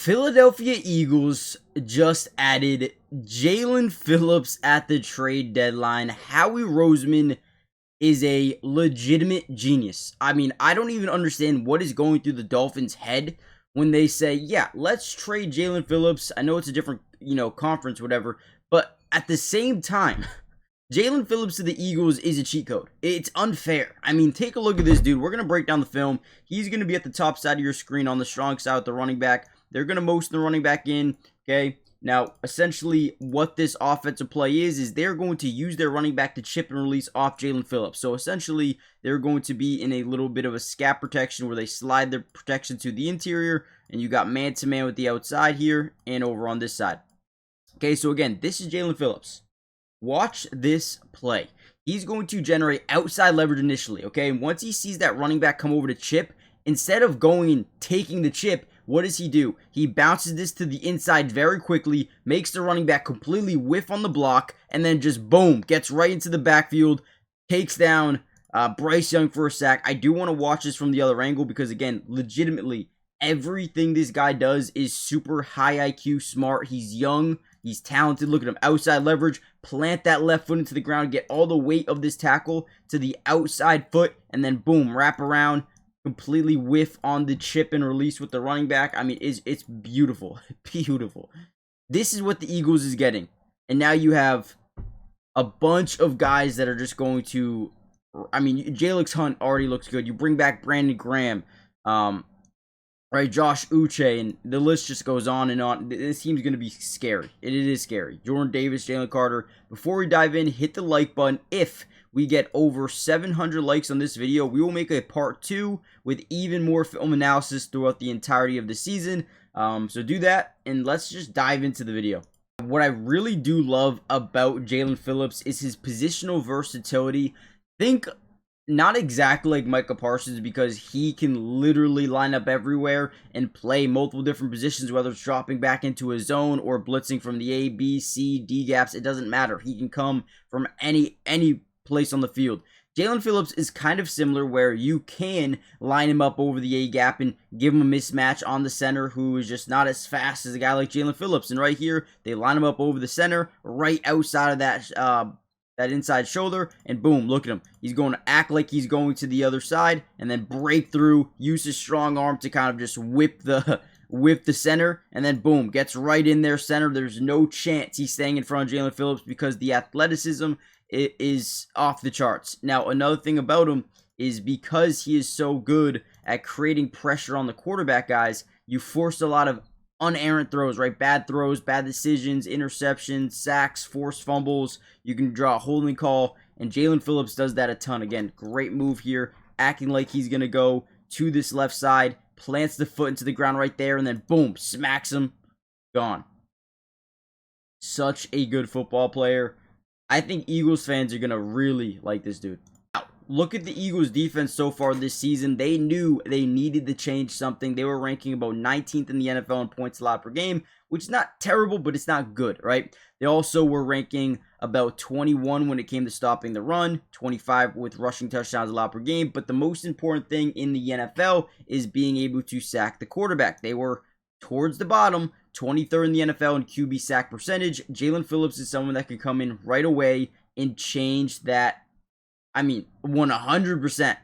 Philadelphia Eagles just added Jaelan Phillips at the trade deadline. Howie Roseman is a legitimate genius. I mean, I don't even understand what is going through the Dolphins' head when they say, yeah, let's trade Jaelan Phillips. I know it's a different, conference, whatever, but at the same time, Jaelan Phillips to the Eagles is a cheat code. It's unfair. I mean, take a look at this dude. We're going to break down the film. He's going to be at the top side of your screen on the strong side with the running back. They're going to motion the running back in, okay? Now, essentially, what this offensive play is they're going to use their running back to chip and release off Jaelan Phillips. So, essentially, they're going to be in a little bit of a scat protection where they slide their protection to the interior, and you got man-to-man with the outside here and over on this side. Okay, so again, this is Jaelan Phillips. Watch this play. He's going to generate outside leverage initially, okay? And once he sees that running back come over to chip, instead of going and taking the chip, what does he do? He bounces this to the inside very quickly, makes the running back completely whiff on the block, and then just boom, gets right into the backfield, takes down Bryce Young for a sack. I do want to watch this from the other angle because, again, legitimately, everything this guy does is super high IQ, smart. He's young. He's talented. Look at him. Outside leverage. Plant that left foot into the ground. Get all the weight of this tackle to the outside foot. And then boom. Wrap around. Completely whiff on the chip and release with the running back. I mean, it's beautiful. Beautiful. This is what the Eagles is getting. And now you have a bunch of guys that are just going to... I mean, Jalix Hunt already looks good. You bring back Brandon Graham. Right, Josh Uche, and the list just goes on and on. This team's going to be scary. It is scary. Jordan Davis, Jalen Carter. Before we dive in, hit the like button. If we get over 700 likes on this video, we will make a part 2 with even more film analysis throughout the entirety of the season. So do that, and let's just dive into the video. What I really do love about Jaelan Phillips is his positional versatility. Think not exactly like Micah Parsons because he can literally line up everywhere and play multiple different positions, whether it's dropping back into a zone or blitzing from the A, B, C, D gaps. It doesn't matter. He can come from any place on the field. Jaelan Phillips is kind of similar where you can line him up over the A gap and give him a mismatch on the center who is just not as fast as a guy like Jaelan Phillips. And right here, they line him up over the center right outside of that inside shoulder, and boom, look at him. He's going to act like he's going to the other side, and then break through, use his strong arm to kind of just whip the center, and then boom, gets right in there center. There's no chance he's staying in front of Jaelan Phillips because the athleticism is off the charts. Now, another thing about him is because he is so good at creating pressure on the quarterback, guys, you force a lot of unerrant throws, right? Bad throws, bad decisions, interceptions, sacks, forced fumbles. You can draw a holding call, and Jaelan Phillips does that a ton. Again, great move here, acting like he's going to go to this left side, plants the foot into the ground right there, and then boom, smacks him, gone. Such a good football player. I think Eagles fans are going to really like this dude. Look at the Eagles defense so far this season. They knew they needed to change something. They were ranking about 19th in the NFL in points allowed per game, which is not terrible, but it's not good, right? They also were ranking about 21 when it came to stopping the run, 25 with rushing touchdowns allowed per game. But the most important thing in the NFL is being able to sack the quarterback. They were towards the bottom, 23rd in the NFL in QB sack percentage. Jaelan Phillips is someone that can come in right away and change that. I mean, 100%.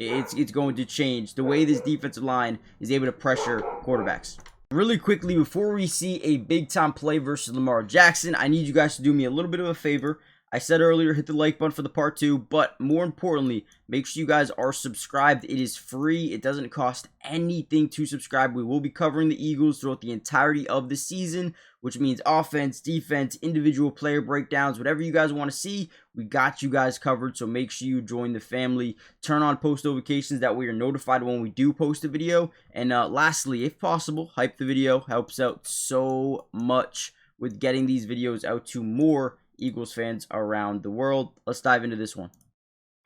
It's going to change the way this defensive line is able to pressure quarterbacks. Really quickly, before we see a big-time play versus Lamar Jackson, I need you guys to do me a little bit of a favor. I said earlier, hit the like button for the part 2, but more importantly, make sure you guys are subscribed. It is free. It doesn't cost anything to subscribe. We will be covering the Eagles throughout the entirety of the season, which means offense, defense, individual player breakdowns, whatever you guys want to see, we got you guys covered. So make sure you join the family. Turn on post notifications. That way you're notified when we do post a video. And lastly, if possible, hype the video. Helps out so much with getting these videos out to more Eagles fans around the world. Let's dive into this one.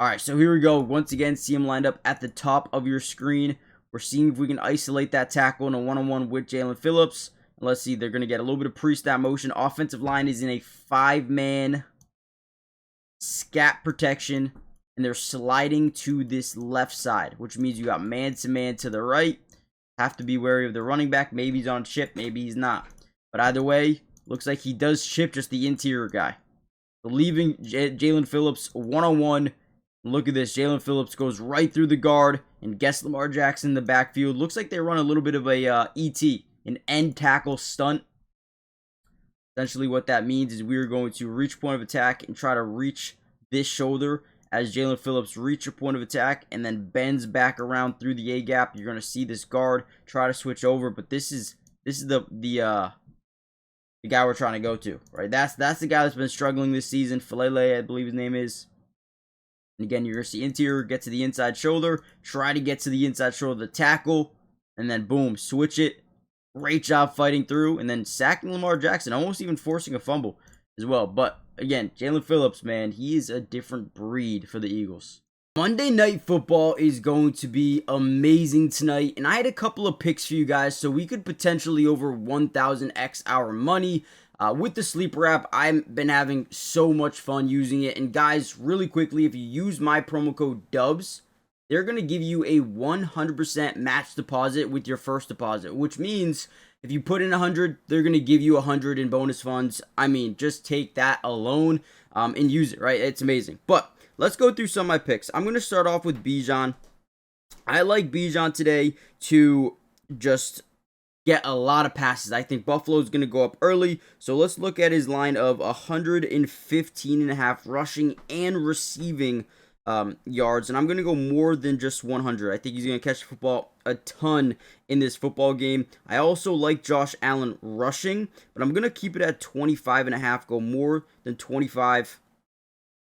All right, so here we go. Once again, see him lined up at the top of your screen. We're seeing if we can isolate that tackle in a one-on-one with Jaelan Phillips. And let's see, they're going to get a little bit of pre-snap motion. Offensive line is in a 5-man scat protection, and they're sliding to this left side, which means you got man-to-man to the right. Have to be wary of the running back. Maybe he's on chip, maybe he's not. But either way, looks like he does chip just the interior guy. So leaving Jaelan Phillips one-on-one. Look at this. Jaelan Phillips goes right through the guard and gets Lamar Jackson in the backfield. Looks like they run a little bit of a ET, an end tackle stunt. Essentially what that means is we are going to reach point of attack and try to reach this shoulder as Jaelan Phillips reach a point of attack and then bends back around through the A-gap. You're going to see this guard try to switch over, but this is the guy we're trying to go to, right? That's the guy that's been struggling this season. Falele, I believe his name is. And again, you're going to see interior, get to the inside shoulder, try to get to the inside shoulder of the tackle, and then boom, switch it. Great job fighting through, and then sacking Lamar Jackson, almost even forcing a fumble as well. But again, Jaelan Phillips, man, he is a different breed for the Eagles. Monday Night Football is going to be amazing tonight, and I had a couple of picks for you guys, so we could potentially over 1,000x our money. With the sleeper app, I've been having so much fun using it, and guys, really quickly, if you use my promo code DUBS, they're going to give you a 100% match deposit with your first deposit, which means if you put in 100, they're going to give you 100 in bonus funds. I mean, just take that alone and use it, right? It's amazing. But let's go through some of my picks. I'm going to start off with Bijan. I like Bijan today to just get a lot of passes. I think Buffalo's going to go up early. So let's look at his line of 115.5 rushing and receiving yards, and I'm going to go more than just 100. I think he's going to catch the football a ton in this football game. I also like Josh Allen rushing, but I'm going to keep it at 25.5, go more than 25.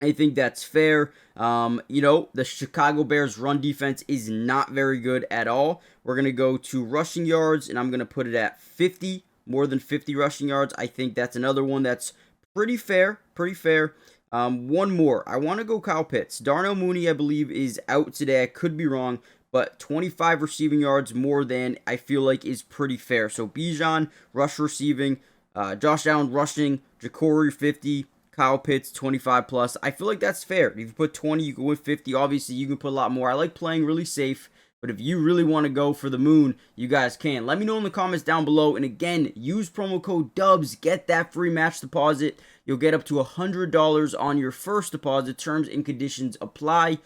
I think that's fair. The Chicago Bears run defense is not very good at all. We're going to go to rushing yards, and I'm going to put it at 50, more than 50 rushing yards. I think that's another one that's pretty fair. One more. I want to go Kyle Pitts. Darnell Mooney, I believe, is out today. I could be wrong, but 25 receiving yards more than I feel like is pretty fair. So Bijan, rush receiving, Josh Allen rushing, Jacory 50, Kyle Pitts 25 plus. I feel like that's fair. If you put 20, you can win 50. Obviously, you can put a lot more. I like playing really safe. But if you really want to go for the moon, you guys can. Let me know in the comments down below. And again, use promo code DUBS. Get that free match deposit. You'll get up to $100 on your first deposit. Terms and conditions apply.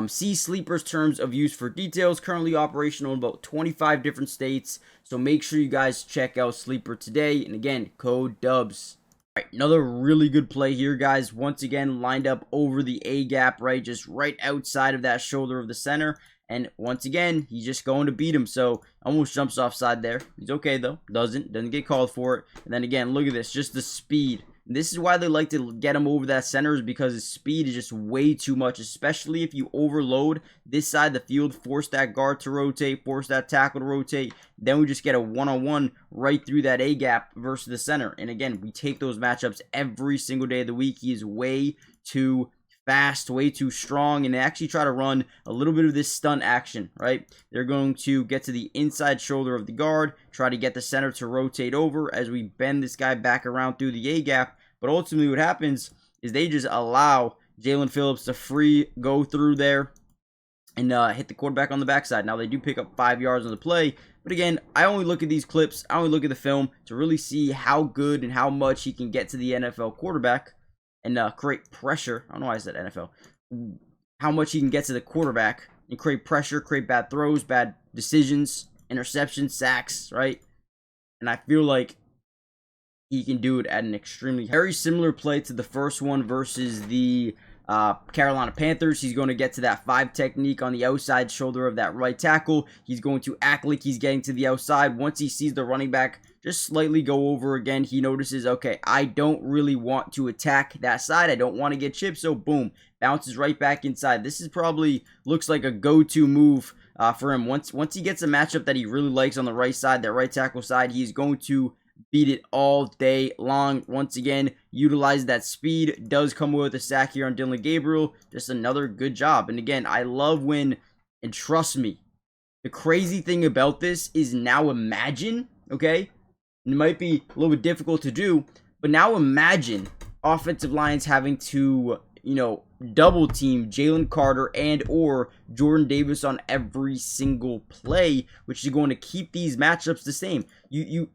See Sleeper's terms of use for details. Currently operational in about 25 different states. So make sure you guys check out Sleeper today. And again, code DUBS. All right, another really good play here, guys. Once again, lined up over the A-gap, right? Just right outside of that shoulder of the center. And once again, he's just going to beat him. So almost jumps offside there. He's okay, though. Doesn't get called for it. And then again, look at this. Just the speed. And this is why they like to get him over that center, is because his speed is just way too much. Especially if you overload this side of the field. Force that guard to rotate. Force that tackle to rotate. Then we just get a one-on-one right through that A-gap versus the center. And again, we take those matchups every single day of the week. He is way too fast, way too strong, and they actually try to run a little bit of this stunt action, right? They're going to get to the inside shoulder of the guard, try to get the center to rotate over as we bend this guy back around through the A-gap, but ultimately what happens is they just allow Jaelan Phillips to free go through there and hit the quarterback on the backside. Now, they do pick up 5 yards on the play, but again, I only look at these clips, I only look at the film to really see how good and how much he can get to the NFL quarterback and create pressure. I don't know why I said NFL. How much he can get to the quarterback and create pressure, create bad throws, bad decisions, interceptions, sacks, right? And I feel like he can do it at an extremely very similar play to the first one versus the Carolina Panthers. He's going to get to that 5 technique on the outside shoulder of that right tackle. He's going to act like he's getting to the outside. Once he sees the running back just slightly go over again, he notices, okay, I don't really want to attack that side. I don't want to get chipped, so boom, bounces right back inside. This is probably looks like a go-to move for him. Once he gets a matchup that he really likes on the right side, that right tackle side, he's going to beat it all day long. Once again, utilize that speed. Does come with a sack here on Dylan Gabriel. Just another good job. And again, I love when, and trust me, the crazy thing about this is now imagine, okay, it might be a little bit difficult to do, but now imagine offensive lines having to double team Jalen Carter and or Jordan Davis on every single play, which is going to keep these matchups the same. You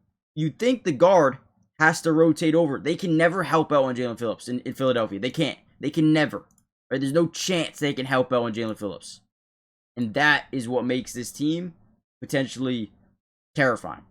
think the guard has to rotate over. They can never help out on Jaelan Phillips in Philadelphia. They can't. They can never. Right? There's no chance they can help out on Jaelan Phillips. And that is what makes this team potentially terrifying.